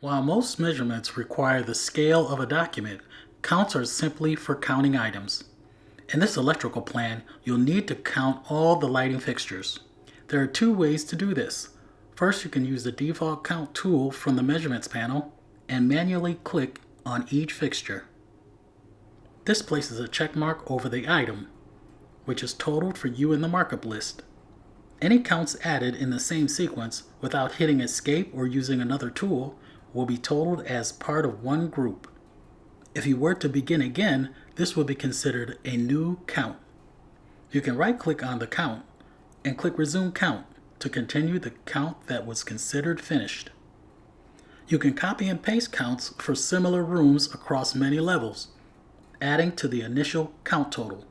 While most measurements require the scale of a document, counts are simply for counting items. In this electrical plan, you'll need to count all the lighting fixtures. There are two ways to do this. First, you can use the default count tool from the measurements panel and manually click on each fixture. This places a check mark over the item, which is totaled for you in the markup list. Any counts added in the same sequence without hitting escape or using another tool will be totaled as part of one group. If you were to begin again, this would be considered a new count. You can right-click on the count and click Resume Count to continue the count that was considered finished. You can copy and paste counts for similar rooms across many levels, adding to the initial count total.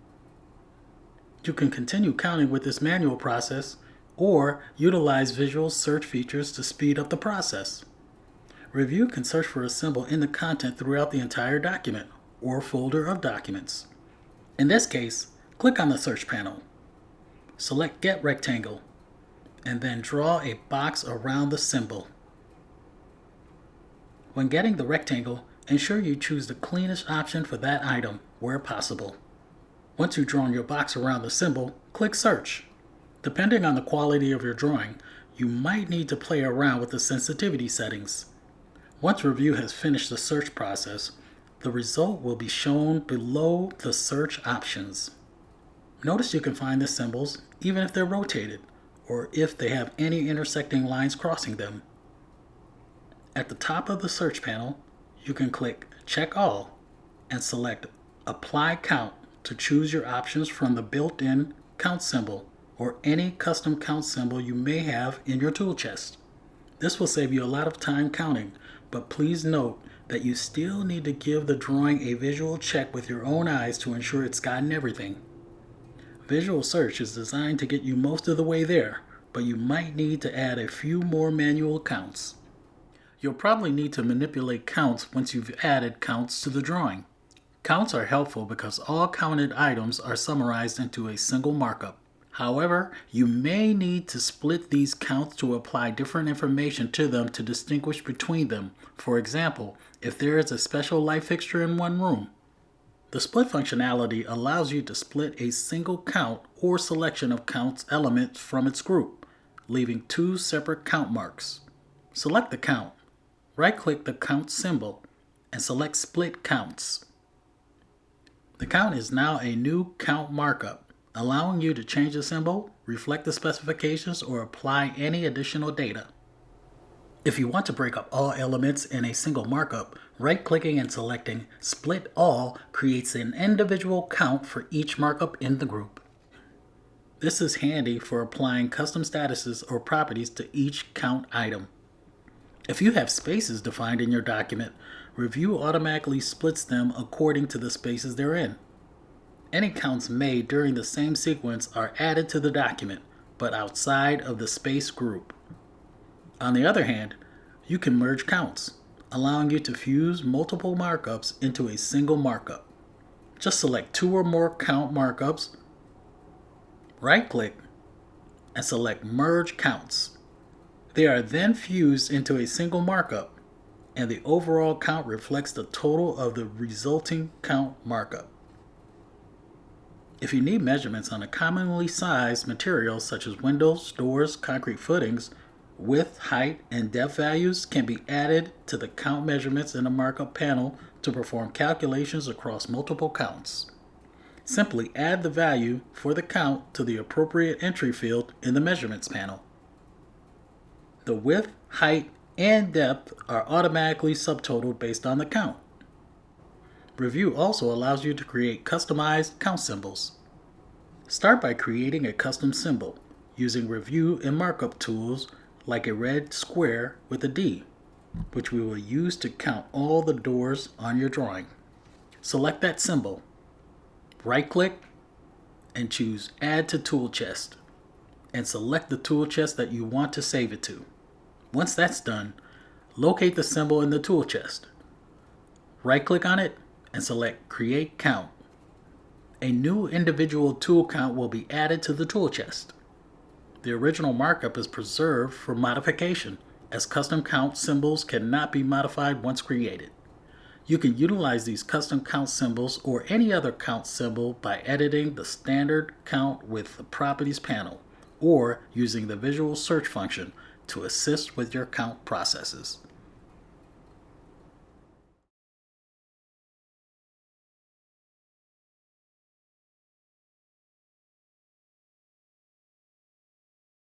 You can continue counting with this manual process or utilize visual search features to speed up the process. Revu can search for a symbol in the content throughout the entire document or folder of documents. In this case, click on the search panel. Select Get Rectangle and then draw a box around the symbol. When getting the rectangle, ensure you choose the cleanest option for that item where possible. Once you've drawn your box around the symbol, click Search. Depending on the quality of your drawing, you might need to play around with the sensitivity settings. Once Revu has finished the search process, the result will be shown below the search options. Notice you can find the symbols even if they're rotated or if they have any intersecting lines crossing them. At the top of the search panel, you can click Check All and select Apply Count to choose your options from the built-in count symbol or any custom count symbol you may have in your tool chest. This will save you a lot of time counting, but please note that you still need to give the drawing a visual check with your own eyes to ensure it's gotten everything. Visual search is designed to get you most of the way there, but you might need to add a few more manual counts. You'll probably need to manipulate counts once you've added counts to the drawing. Counts are helpful because all counted items are summarized into a single markup. However, you may need to split these counts to apply different information to them to distinguish between them. For example, if there is a special light fixture in one room. The split functionality allows you to split a single count or selection of counts elements from its group, leaving two separate count marks. Select the count, right-click the count symbol, and select Split Counts. The count is now a new count markup, allowing you to change the symbol, reflect the specifications, or apply any additional data. If you want to break up all elements in a single markup, right-clicking and selecting Split All creates an individual count for each markup in the group. This is handy for applying custom statuses or properties to each count item. If you have spaces defined in your document, Revu automatically splits them according to the spaces they're in. Any counts made during the same sequence are added to the document, but outside of the space group. On the other hand, you can merge counts, allowing you to fuse multiple markups into a single markup. Just select two or more count markups, right-click, and select Merge Counts. They are then fused into a single markup, and the overall count reflects the total of the resulting count markup. If you need measurements on a commonly sized material such as windows, doors, concrete footings, width, height, and depth values can be added to the count measurements in the markup panel to perform calculations across multiple counts. Simply add the value for the count to the appropriate entry field in the measurements panel. The width, height, and depth are automatically subtotaled based on the count. Revu also allows you to create customized count symbols. Start by creating a custom symbol using Revu and markup tools like a red square with a D, which we will use to count all the doors on your drawing. Select that symbol, right-click, and choose Add to Tool Chest, and select the tool chest that you want to save it to. Once that's done, locate the symbol in the tool chest. Right-click on it and select Create Count. A new individual tool count will be added to the tool chest. The original markup is preserved for modification as custom count symbols cannot be modified once created. You can utilize these custom count symbols or any other count symbol by editing the standard count with the Properties panel, or using the visual search function to assist with your count processes.